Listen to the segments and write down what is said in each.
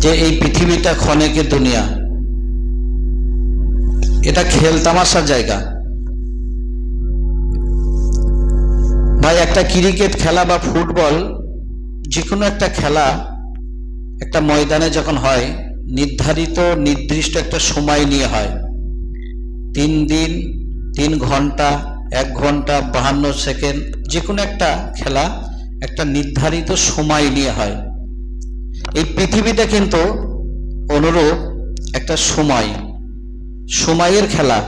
যে এই পৃথিবীটা ক্ষণিকের দুনিয়া, এটা খেল তামাশার জায়গা। ভাই, একটা ক্রিকেট খেলা বা ফুটবল, যে কোনো একটা খেলা একটা ময়দানে যখন হয়, নির্ধারিত নির্দিষ্ট একটা সময় নিয়ে হয়। 3 দিন, 3 ঘন্টা, 1 ঘন্টা 52 সেকেন্ড, যে কোনো একটা খেলা একটা নির্ধারিত সময় নিয়ে হয়। এই পৃথিবীটা কিন্তু অনুরূপ একটা সময়ের খেলা।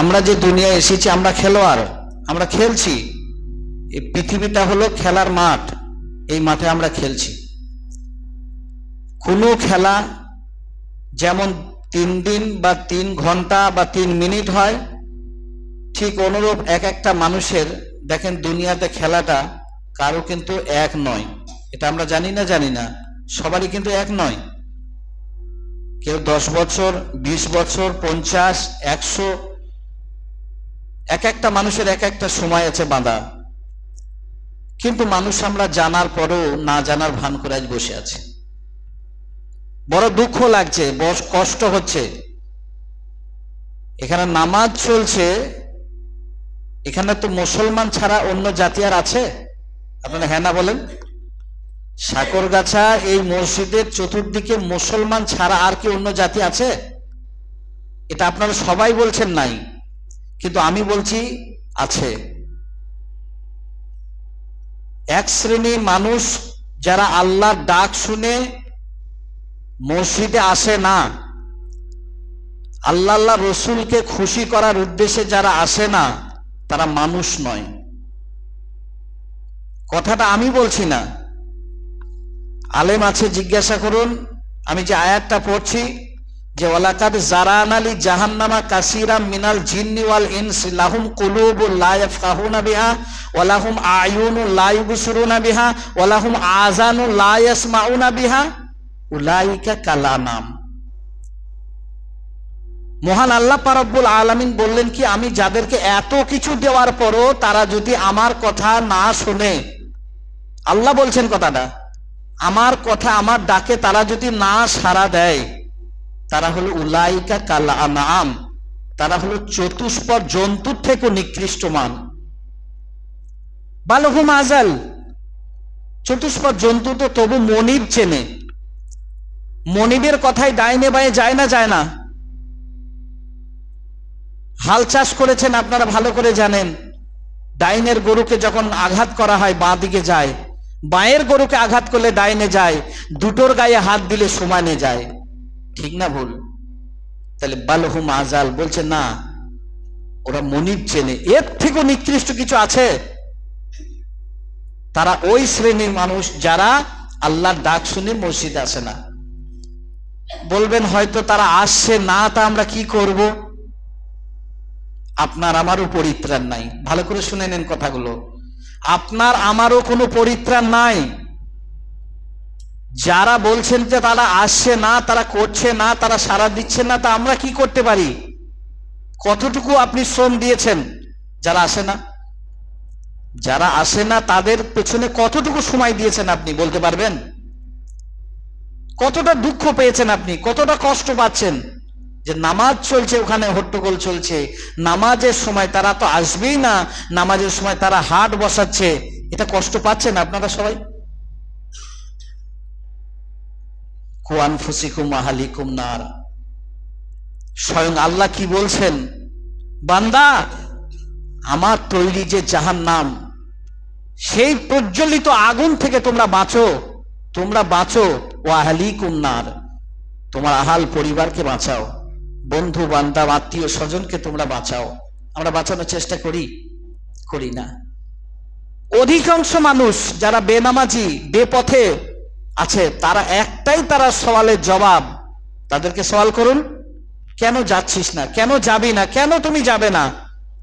আমরা যে দুনিয়ায় এসেছি, আমরা খেলোয়াড়, আমরা খেলছি। এই পৃথিবীটা হলো খেলার মাঠ, এই মাঠে আমরা খেলছি। কোনো খেলা যেমন 3 দিন বা 3 ঘন্টা বা 3 মিনিট হয়, ঠিক অনুরূপ এক একটা মানুষের দেখেন দুনিয়াতে খেলাটা কারো কিন্তু এক নয়। এটা আমরা জানি না, সবারই কিন্তু এক নয়। কেউ 10 বছর, 20 বছর, 50, 100, এক একটা মানুষের এক একটা সময় আছে বাঁধা। কিন্তু মানুষ আমরা জানার পরও না জানার ভান করে আজ বসে আছে। বড় দুঃখ লাগছে, বড় কষ্ট হচ্ছে। এখানে নামাজ চলছে, এখানে তো মুসলমান ছাড়া অন্য জাতি আর আছে? আপনারা হ্যাঁ না বলেন। সাকরগাছা এই মসজিদের চতুর্দিকে মুসলমান ছাড়া আর কি অন্য জাতি আছে? এটা আপনারা সবাই বলছেন নাই, কিন্তু আমি বলছি আছে। এক শ্রেণী মানুষ যারা আল্লাহর ডাক শুনে মসজিদে আসে না, আল্লাহ রসুলকে খুশি করার উদ্দেশ্যে যারা আসে না, তারা মানুষ নয়। কথাটা আমি বলছি না, আলেম আছে, জিজ্ঞাসা করুন। আমি যে আয়াতটা পড়ছি, যে ওয়ালাকাদ জারানা লি জাহান্নামা কাসীরাম মিনাল জিন্নি ওয়াল ইনসি লাহুম কুলুবুন লা ইয়াফকাহুনা বিহা ওয়া লাহুম আয়ুনুন লা ইবসিরুনা বিহা ওয়া লাহুম আযানুন লা ইয়াসমাউনা বিহা উলাইকা কালানাম। মহান আল্লাহ পাক রব্বুল আলামিন বললেন কি, আমি যাদেরকে এত কিছু দেওয়ার পরও তারা যদি আমার কথা না শোনে, আল্লাহ বলছেন কথাটা, আমার কথা, আমার ডাকে তারা যদি না সাড়া দেয়, তারা হলো উলাইকা কালানাম, তারা হলো চতুষ্পদ জন্তুর থেকে নিকৃষ্ট মান। বালহুম আজাল, চতুষ্পদ জন্তু তো তবু মনিব চেনে। মনিবের কথাই ডাইনে বাঁয়ে যায় না। হাল চাষ করেছেন আপনারা ভালো করে জানেন, ডাইনের গরুকে যখন আঘাত করা হয় বাঁ দিকে যায়, বাঁয়ের গরুকে আঘাত করলে ডাইনে যায়, দুটোর গায়ে হাত দিলে সমানে যায়। ঠিক না ভুল? তাহলে বালহুম আজাল বলছে না, ওরা মনিব চেনে। এর থেকেও নিকৃষ্ট কিছু আছে? তারা ওই শ্রেণীর মানুষ যারা আল্লাহর ডাক শুনে মসজিদে আসে না। বলবেন হয়তো তারা আসছে না, তা আমরা কি করব? আপনার আমারও পরিত্রাণ নাই। ভালো করে শুনে নেন কথাগুলো। আপনার আমারও কোনো পরিত্রাণ নাই। যারা বলছেন যে তারা আসছে না, তারা করছে না, তারা সাড়া দিচ্ছে না, তা আমরা কি করতে পারি? কতটুকু আপনি শ্রম দিয়েছেন যারা আসে না? যারা আসে না তাদের পেছনে কতটুকু সময় দিয়েছেন আপনি বলতে পারবেন? কতটা দুঃখ পেয়েছেন আপনি, কতটা কষ্ট পাচ্ছেন? যে নামাজ চলছে, ওখানে হট্টগোল চলছে, নামাজের সময় তারা তো আসবেই না, নামাজের সময় তারা হাট বসাচ্ছে, এটা কষ্ট পাচ্ছেন আপনারা সবাই? কুআনফুসিকুম আহলিকুম নার। স্বয়ং আল্লাহ কি বলছেন? বান্দা, আমার তৈরি যে জাহান্নাম, সেই প্রজ্বলিত আগুন থেকে তোমরা বাঁচো। ও আহলিকুম নার, তোমার আহাল পরিবারকে বাঁচাও, বন্ধু বান্ধব আত্মীয় স্বজনকে তোমরা বাঁচাও। আমরা বাঁচানোর চেষ্টা করি না। অধিকাংশ মানুষ যারা বেনামাজি, বেপথে আছে, তারা একটাই সওয়ালের জবাব। তাদেরকে সওয়াল করুন, কেন যাচ্ছিস না, কেন যাবি না, কেন তুমি যাবে না?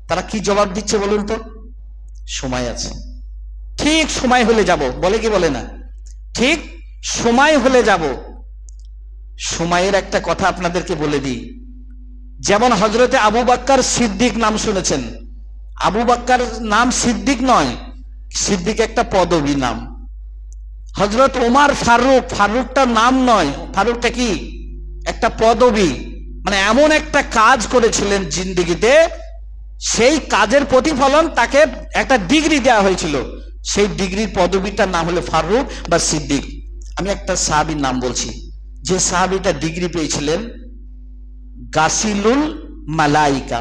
তারা কি জবাব দিচ্ছে বলুন তো? সময় আছে, ঠিক সময় হলে যাব। বলে কি বলে না? ঠিক সময় হলে যাব। সময়ের একটা কথা আপনাদেরকে বলে দিই। যেমন হযরতে আবু বকর সিদ্দিক নাম শুনেছেন। আবু বকর নাম সিদ্দিক নয়, সিদ্দিক একটা পদবী নাম। হযরত ওমর ফারুক, ফারুকটা নাম নয়, ফারুকটা কি একটা পদবী, মানে এমন একটা কাজ করেছিলেন জিন্দেগিতে, সেই কাজের প্রতিফলন তাকে একটা ডিগ্রি দেওয়া হয়েছিল, সেই ডিগ্রির পদবীটার নাম হলো ফারুক বা সিদ্দিক। আমি একটা সাহাবীর নাম বলছি, যে সাহাবীটা ডিগ্রি পেয়েছিলেন গাসিলুল মালাইকা।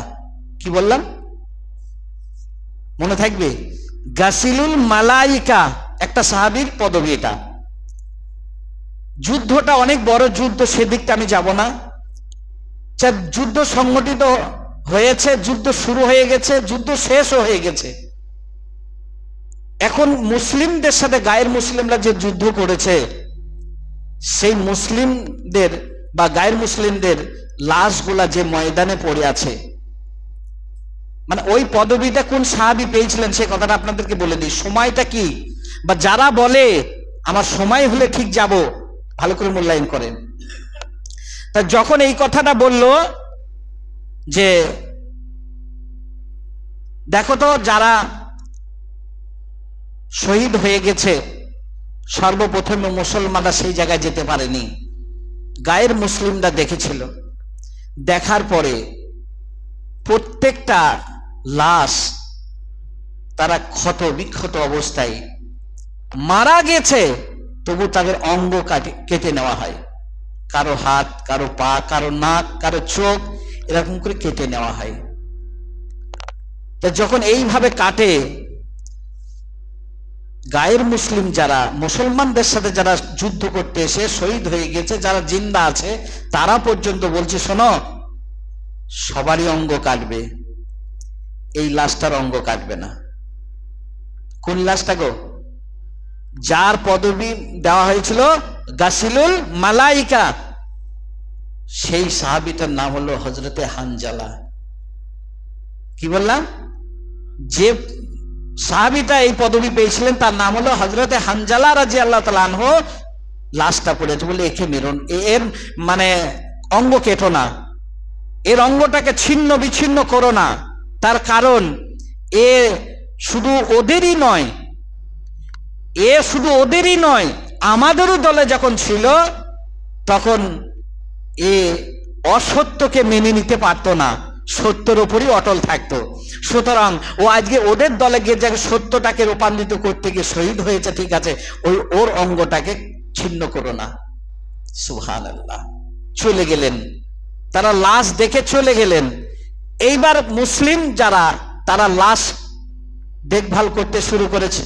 কি বললাম মনে থাকবে? গাসিলুল মালাইকা একটা সাহাবীর পদবী। এটা যুদ্ধটা অনেক বড় যুদ্ধ, সেদিকটা আমি যাব না। যুদ্ধ সংগঠিত হয়েছে, যুদ্ধ শুরু হয়ে গেছে, যুদ্ধ শেষও হয়ে গেছে। এখন মুসলিমদের সাথে গায়ের মুসলিমরা যে যুদ্ধ করেছে, সেই মুসলিমদের বা গায়ের মুসলিমদের লাশগুলা যে ময়দানে পড়ে আছে, মানে ওই পদবিটা কোন সাহাবী পেয়েছিলেন সে কথাটা আপনাদেরকে বলে দিই। সময়টা কি, বা যারা বলে আমার সময় হলে ঠিক যাব, ভালো করে মূল্যায়ন করেন। তা যখন এই কথাটা বলল যে দেখো তো যারা শহীদ হয়ে গেছে, সর্বপ্রথমে মুসলমানরা সেই জায়গায় যেতে পারেনি, গায়ের মুসলিমরা দেখেছিল। দেখার পরে প্রত্যেকটা লাশ তারা ক্ষত বিক্ষত অবস্থায় মারা গেছে, তবু তাদের অঙ্গ কেটে নেওয়া হয়, কারো হাত, কারো পা, কারো নাক, কারো চোখ, এরকম করে কেটে নেওয়া হয়। তা যখন এইভাবে কাটে, গায়ের মুসলিম যারা মুসলমানদের সাথে যারা যুদ্ধ করতে এসে শহীদ হয়ে গেছে, যারা জিন্দা আছে, তারা পর্যন্ত বলছে শোনো সবারই অঙ্গ কাটবে, এই লাশটার অঙ্গ কাটবে না। কোন লাশটা গো? যার পদবী দেওয়া হয়েছিল গাসিলুল মালাইকা, সেই সাহাবীটার নাম হলো হযরতে হানজালা। কি বললাম? যে সাহাবীটা এই পদবী পেয়েছিলেন তার নাম হলো হযরতে হানজালা রাদিয়াল্লাহু তাআলা আনহু। লাশটা পড়েছে বলে একে মেরুন, এর মানে অঙ্গ কেটো না, এর অঙ্গটাকে ছিন্ন বিচ্ছিন্ন করো না। তার কারণ এ শুধু ওদেরই নয়, আমাদেরও দলে যখন ছিল তখন এ অসত্যকে মেনে নিতে পারতো না, সত্যের উপরই অটল থাকতো। সুতরাং ও আজকে ওদের দলে গিয়ে যে সত্যটাকে রূপান্তরিত করতে গিয়ে শহীদ হয়েছে, ঠিক আছে, ওর অঙ্গটাকে ছিন্ন করো না। সুবহানাল্লাহ। চলে গেলেন, তারা লাশ দেখে চলে গেলেন। এইবার মুসলিম যারা, তারা লাশ দেখভাল করতে শুরু করেছে।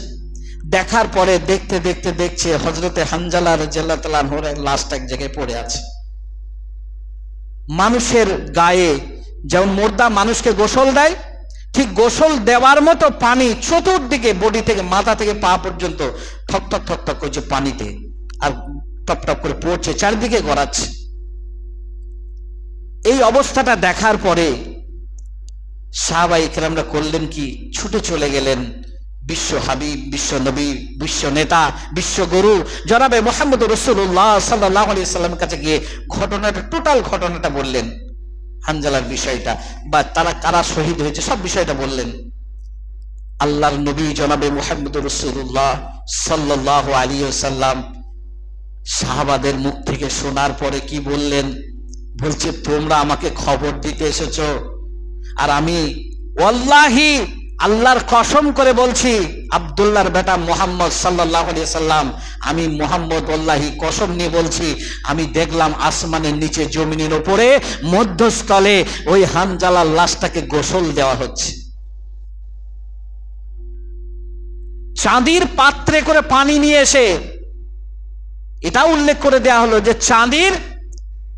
দেখার পরে দেখতে দেখতে দেখছে হযরতে হানজালা রাদিয়াল্লাহু তাআলা আনহুর লাশটা এক জায়গায় পড়ে আছে। মানুষের গায়ে যেমন মুর্দা মানুষকে গোসল দেয়, ঠিক গোসল দেওয়ার মতো পানি চতুর্দিকে, বডি থেকে মাথা থেকে পা পর্যন্ত ঠক ঠক ঠক ঠক করছে পানিতে, আর টপ টপ করে পড়ছে, চারিদিকে গড়াচ্ছে। এই অবস্থাটা দেখার পরে সাহাবায়ে কেরামরা করলেন কি? ছুটে চলে গেলেন বিশ্ব হাবিব, বিশ্ব নবী, বিশ্ব নেতা, বিশ্ব গুরু জনাবে মুহাম্মদ রাসূলুল্লাহ সাল্লাল্লাহু আলাইহি সাল্লামের কাছে গিয়ে ঘটনাটা, টোটাল ঘটনাটা বললেন, হানজালার বিষয়টা, বা তারা কারা শহীদ হয়েছে সব বিষয়টা বললেন। আল্লাহর নবী জনাবে মুহাম্মদ রাসূলুল্লাহ সাল্লাল্লাহু আলাইহি ওয়াসাল্লাম সাহাবাদের মুখ থেকে শোনার পরে কি বললেন? বলছে তোমরা আমাকে খবর দিতে এসেছো, আর আমি ওয়াল্লাহি আল্লাহর কসম করে বলছি, আব্দুল্লাহর বেটা মুহাম্মদ সাল্লাল্লাহু আলাইহি সাল্লাম, আমি মুহাম্মদ ওয়াল্লাহি কসম নিয়ে বলছি, আমি দেখলাম আসমানের নিচে জমিনের উপরে মধ্যস্থলে ওই হানজালার লাশটাকে গোসল দেওয়া হচ্ছে। চাঁদির পাত্রে করে পানি নিয়ে এসে, এটা উল্লেখ করে দেয়া হলো যে চাঁদির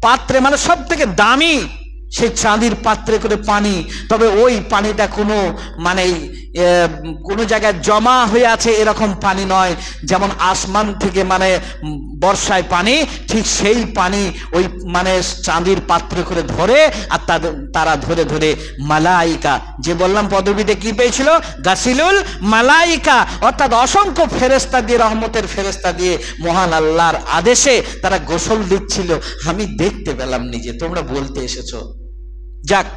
পাত্রে, মানে সব থেকে দামি সেই চাঁদির পাত্রে করে পানি, তবে ওই পানিটা কোনো মানে কোনো জায়গায় জমা হয়ে আছে এরকম পানি নয়, যেমন আসমান থেকে মানে বর্ষায় পানি, ঠিক সেই পানি ওই মানে চাঁদির পাত্রে করে ধরে, আর তারা ধরে ধরে মালাইকা, যে বললাম পদবীতে কি পেয়েছিল, গাসিলুল মালাইকা, অর্থাৎ অসংখ্য ফেরেশতা দিয়ে, রহমতের ফেরেশতা দিয়ে মহান আল্লাহর আদেশে তারা গোসল দিচ্ছিল। আমি দেখতে পেলাম নিজে, তোমরা বলতে এসেছো, যাক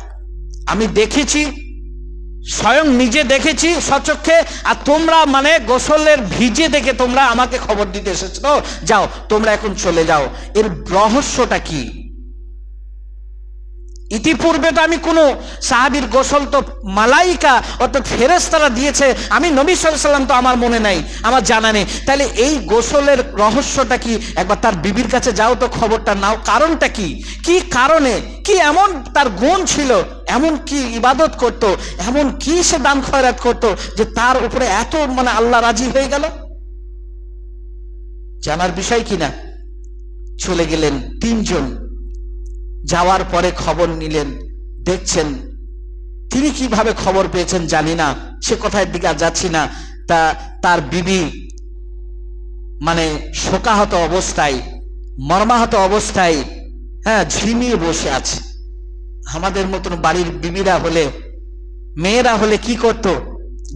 আমি দেখেছি, স্বয়ং নিজে দেখেছি সচক্ষে, আর তোমরা মানে গোসলের ভিজে দেখে তোমরা আমাকে খবর দিতে এসেছো, তো যাও তোমরা এখন চলে যাও। এর রহস্যটা কি? ইতিপূর্বে তো আমি কোনো সাহাবীর গোসল তো মালাইকা অর্থাৎ ফেরেশতারা দিয়েছে, আমি নবী সাল্লাল্লাহু আলাইহি ওয়াসাল্লাম তো আমার মনে নাই, আমার জানা নেই। তাহলে এই গোসলের রহস্যটা কি? একবার তার বিবির কাছে যাও তো, খবরটা নাও, কারণটা কি? কি কারণে, কি এমন তার গুণ ছিল, এমন কি ইবাদত করত, এমন কি সে দান খয়রাত করত যে তার উপরে এত মানে আল্লাহ রাজি হয়ে গেল? জানার বিষয় কিনা। চলে গেলেন তিনজন, যাওয়ার পরে খবর নিলেন, দেখছেন তিনি কিভাবে খবর পেয়েছেন জানি না, সে কথার দিকে আর যাচ্ছি না। তার বিবি মানে শোকাহত অবস্থায়, মর্মাহত অবস্থায়, হ্যাঁ, ঝিমিয়ে বসে আছে। আমাদের মতন বাড়ির বিবিরা হলে, মেয়েরা হলে কি করত?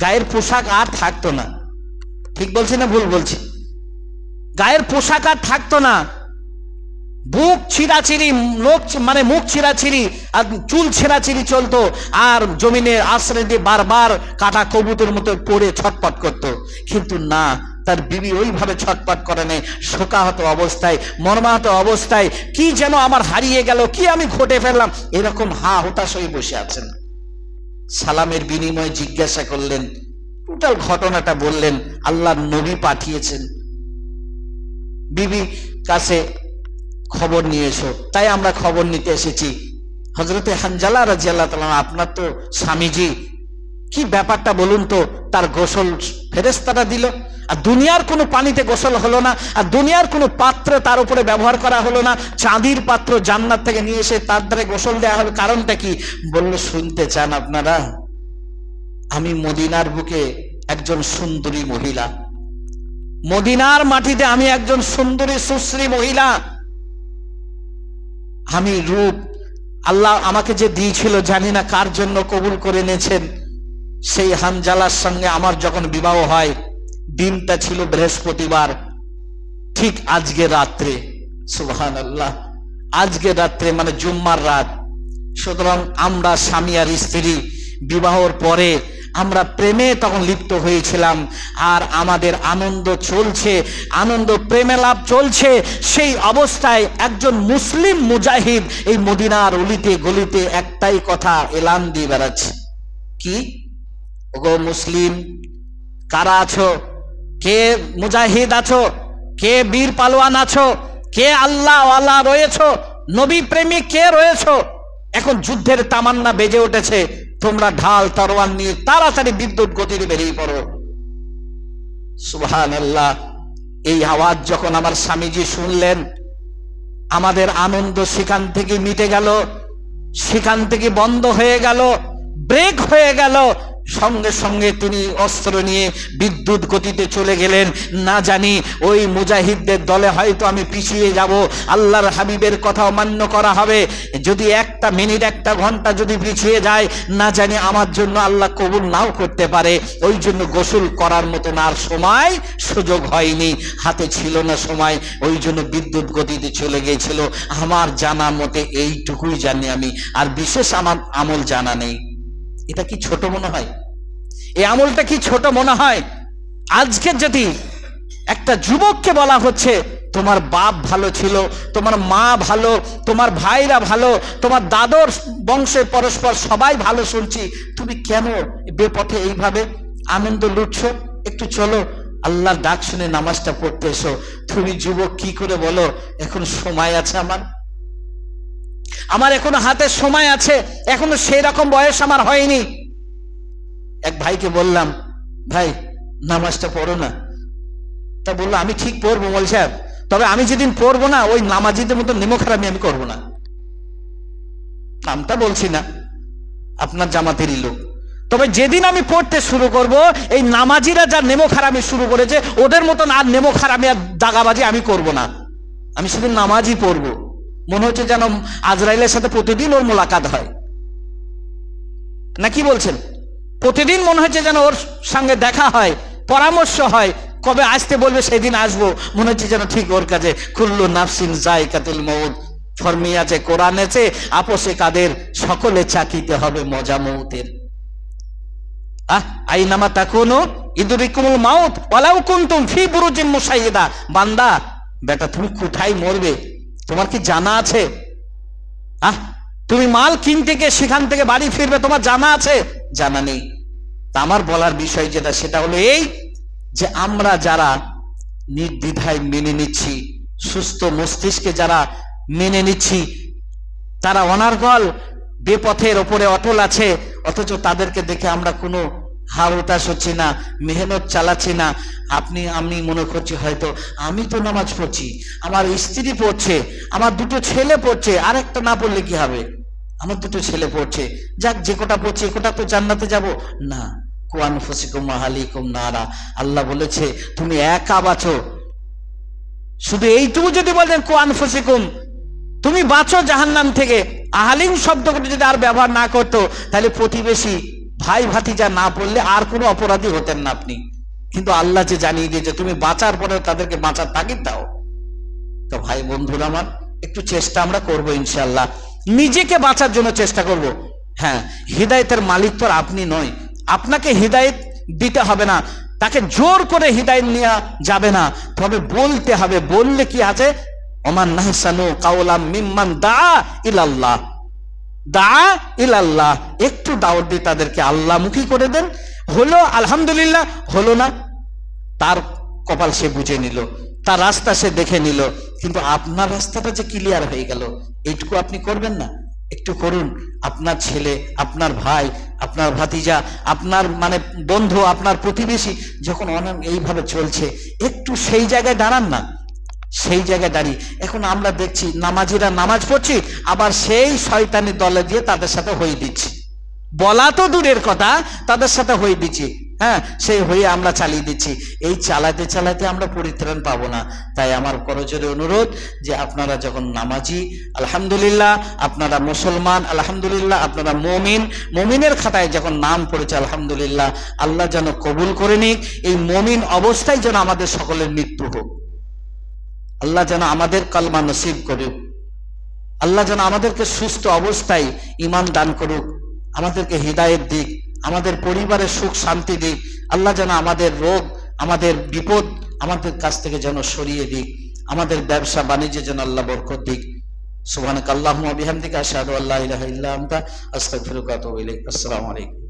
গায়ের পোশাক আর থাকতো না। ঠিক বলছি না ভুল বলছি? গায়ের পোশাক আর থাকতো না, বুক ছিঁড়াছিড়ি, লোক মানে মুখ ছিঁড়াছিড়ি আর চুল ছেঁড়াছিড়ি চলতো, আর জমিনের আশ্রয় দিয়ে বারবার কাটা কবুতর মতো পড়ে ছটপট করত। কিন্তু না, তার বিবি ওইভাবে ছটপট করে নেই, শোকাহত অবস্থায়, মর্মাহত অবস্থায়, কি যেন আমার হারিয়ে গেল, কি আমি ঘটে ফেললাম, এরকম হা হতাশ হয়ে বসে আছেন। সালামের বিনিময়ে জিজ্ঞাসা করলেন, টোটাল ঘটনাটা বললেন, আল্লাহর নবী পাঠিয়েছেন, বিবি কাছে খবর নিয়ে এসো। তাই আমরা খবর নিতে এসেছি। হযরতে হানজালা রাদিয়াল্লাহু তাআলা, আপনার তো স্বামীজি, কি ব্যাপারটা বলুন তো? তার গোসল ফেরেশতারা দিল, আর দুনিয়ার কোনো পানিতে গোসল হলো না, আর দুনিয়ার কোনো পাত্র তার উপরে ব্যবহার করা হলো না, চাঁদির পাত্র জান্নাত থেকে নিয়ে এসে তার দ্বারা গোসল দেওয়া হবে, কারণটা কি? বলল, শুনতে চান আপনারা? আমি মদিনার বুকে একজন সুন্দরী মহিলা, মদিনার মাটিতে আমি একজন সুন্দরী সুশ্রী মহিলা, আমি রূপ আল্লাহ আমাকে যে দিয়েছিল জানি না কার জন্য কবুল করে নিয়েছেন। সেই হানজালার সঙ্গে আমার যখন বিবাহ হয়, দিনটা ছিল বৃহস্পতিবার, ঠিক আজকে রাত্রে, সুবহানাল্লাহ, আজকে রাত্রে মানে জুম্মার রাত। সুতরাং আমরা স্বামী আর স্ত্রী, বিবাহর পরে আমরা প্রেমে তখন লিপ্ত হয়েছিলাম, আর আমাদের আনন্দ চলছে, আনন্দ প্রেমে লাভ চলছে। সেই অবস্থায় একজন মুসলিম মুজাহিদ এই মদিনার অলিতে গলিতে একটাই কথা এলান দিয়ে বেড়াচ্ছে, কি? ওগো মুসলিম, কারা আছো? কে মুজাহিদ আছো? কে বীর পালোয়ান আছো? কে আল্লাহ ওয়ালা রয়েছো? নবী প্রেমিক কে রয়েছো? এখন যুদ্ধের তামান্না বেজে উঠেছে, তোমরা ঢাল তরোয়াল নিয়ে তাড়াতাড়ি বিদ্যুৎ গতিতে বেরিয়ে পড়ো। সুবহানাল্লাহ। এই আওয়াজ যখন আমার স্বামীজি শুনলেন, আমাদের আনন্দ সেখান থেকে মিটে গেল, সেখান থেকে বন্ধ হয়ে গেল, ব্রেক হয়ে গেল। সঙ্গে সঙ্গে তিনি অস্ত্র নিয়ে বিদ্যুৎ গতিতে চলে গেলেন। না জানি ওই মুজাহিদদের দলে হয়তো আমি পিছিয়ে যাব, আল্লাহর হাবিবের কথা অমান্য করা হবে। যদি একটা মিনিট, একটা ঘন্টা যদি পিছিয়ে যায়, না জানি আমার জন্য আল্লাহ কবুল নাও করতে পারে। ওই জন্য গোসল করার মতন আর সময় সুযোগ হয়নি, হাতে ছিল না সময়, ওই জন্য বিদ্যুৎ গতিতে চলে গিয়েছিল। আমার জানা মতে এইটুকুই জানি আমি, আর বিশেষ আমার আমল জানা নেই। এটা কি ছোট মনে হয়? এই আমলটা কি ছোট মনে হয়? আজকে যদি একটা যুবককে বলা হচ্ছে, তোমার বাপ ভালো ছিল, তোমার মা ভালো, তোমার ভাইরা ভালো, তোমার দাদর বংশে পরস্পর সবাই ভালো শুনছি, তুমি কেন বেপথে এইভাবে আনন্দ লুটছো? একটু চলো, আল্লাহর ডাক শুনে নামাজটা পড়তে এসো। তুমি যুবক কি করে বলো এখন সময় আছে আমার এখনো হাতে সময় আছে, এখনো সেই রকম বয়স আমার হয়নি। এক ভাইকে বললাম, ভাই নামাজটা পড়ো না। তা বললো, আমি ঠিক পড়বো মৌলভী সাহেব, তবে আমি যেদিন পড়বো না, ওই নামাজিদের মতো নেমোখারামি আমি করবো না। নামটা বলছি না, আপনার জামাতেরই লোক। তবে যেদিন আমি পড়তে শুরু করব, এই নামাজিরা যা নেমোখারামি শুরু করেছে, ওদের মতন আর নেমোখারামি আর দাগাবাজি আমি করব না। আমি শুধু নামাজই পড়বো। মনে হচ্ছে যেন আজরাইলের সাথে প্রতিদিন ওর মোলাকাত হয়, না কি বলছেন? প্রতিদিন মনে হচ্ছে যেন ওর সঙ্গে দেখা হয়, পরামর্শ হয়, কবে আসতে বলবে সেদিন আসবো। মনে হচ্ছে যেন ঠিক ওর কাছে কুল্লু নাফসিন যায়কাতুল মউত ফরমিয়াছে কোরআনেছে, আপোষে কাদের সকলে চাকিতে হবে মজা মউতের। আইনামা তাকুনু ইদরিকুমুল মাউত ওয়ালাউ কুনতুম ফি বুরুজিন মুশাইয়্যিদা। বান্দা বেটা, তুমি কোথায় মরবে তোমার কি জানা আছে? তুমি মাল কিনতে গিয়ে সেখান থেকে বাড়ি ফিরবে, তোমার জানা আছে? জানা নেই। তা আমার বলার বিষয় যেটা, সেটা হলো এই যে আমরা যারা নির্দ্বিধায় মেনে নিচ্ছি, সুস্থ মস্তিষ্কে যারা মেনে নিচ্ছি, তারা অনার্গল বেপথের ওপরে অটল আছে, অথচ তাদেরকে দেখে আমরা কোনো হার উতাস হচ্ছি না, মেহনত চালাচ্ছি না। আমি মনে করছি হয়তো আমি তো নামাজ পড়ছি, আমার স্ত্রী পড়ছে, আমার দুটো ছেলে পড়ছে, আরেকটা না পড়লে কি হবে? আমার দুটো ছেলে পড়ছে, যাক যে কটা পড়ছে কোটা তো জান্নাতে যাব না। কুয়ানফুসিকুম আহালিকুম নারা, আল্লাহ বলেছে তুমি একা বাঁচো। শুধু এইটুকু যদি বলেন কুয়ানফুসিকুম, তুমি বাঁচো জাহান্নাম থেকে, আহালিম শব্দটি যদি আর ব্যবহার না করতো, তাহলে প্রতিবেশী ভাই ভাতিজা না পড়লে আর কোনো অপরাধী হতেন না আপনি। কিন্তু আল্লাহ যে জানিয়ে দিয়েছে তুমি বাঁচার পরে তাদেরকে বাঁচার তাগিদ দাও। তো ভাই বন্ধুরা আমার, একটু চেষ্টা আমরা করবো ইনশাআল্লাহ, নিজেকে বাঁচার জন্য চেষ্টা করব। হ্যাঁ, হিদায়েতের মালিক তো আপনি নয়, আপনাকে হিদায়েত দিতে হবে না, তাকে জোর করে হিদায়েত নেওয়া যাবে না, তবে বলতে হবে। বললে কি আছে, ওমান নাহসানু কাওলাম মিম্মান দা ইলাল্লাহ, দা ইলাল্লাহ, একটু দাওয়াত দিয়ে তাদেরকে আল্লাহমুখী করে দেন। হলো আলহামদুলিল্লাহ, হলো না তার কপাল সে বুঝে নিল, তার রাস্তা সে দেখে নিল, কিন্তু আপনার রাস্তাটা যে ক্লিয়ার হয়ে গেল, এইটুকু আপনি করবেন না? একটু করুন। আপনার ছেলে, আপনার ভাই, আপনার ভাতিজা, আপনার মানে বন্ধু, আপনার প্রতিবেশী যখন এইভাবে চলছে, একটু সেই জায়গায় দাঁড়ান না। সেই জায়গায় দাঁড়িয়ে এখন আমরা দেখছি নামাজিরা নামাজ পড়ছি, আবার সেই শয়তানি দলে দিয়ে তাদের সাথে হয়ে দিচ্ছি, বলা তো দূরের কথা, তাদের সাথে হয়ে দিচ্ছি। হ্যাঁ, সেই হয়ে আমরা চালিয়ে দিচ্ছি। এই চালাতে চালাতে আমরা পরিত্রাণ পাবো না। তাই আমার করজোরে অনুরোধ যে আপনারা যখন নামাজি আলহামদুলিল্লাহ, আপনারা মুসলমান আলহামদুলিল্লাহ, আপনারা মুমিনের খাতায় যখন নাম পড়েছে আলহামদুলিল্লাহ, আল্লাহ যেন কবুল করে নিক। এই মুমিন অবস্থায় যেন আমাদের সকলের মৃত্যু হোক, আল্লাহ যেন আমাদের কালমা নসিব করুক, আল্লাহ যেন আমাদেরকে সুস্থ অবস্থায় ঈমান দান করুক, আমাদেরকে হিদায়েত দিক, আমাদের পরিবারের সুখ শান্তি দিক। আল্লাহ যেন আমাদের রোগ, আমাদের বিপদ আমাদের কাছ থেকে যেন সরিয়ে দিক, আমাদের ব্যবসা বাণিজ্যে যেন আল্লাহ বরকত দিক। সুবহানাকাল্লাহুম্মা ওয়া বিহামদিকা আশহাদু আল্লা ইলাহা ইল্লা আনতা আস্তাগফিরুকা ওয়া আতুবু ইলাইক। আসসালামু আলাইকুম।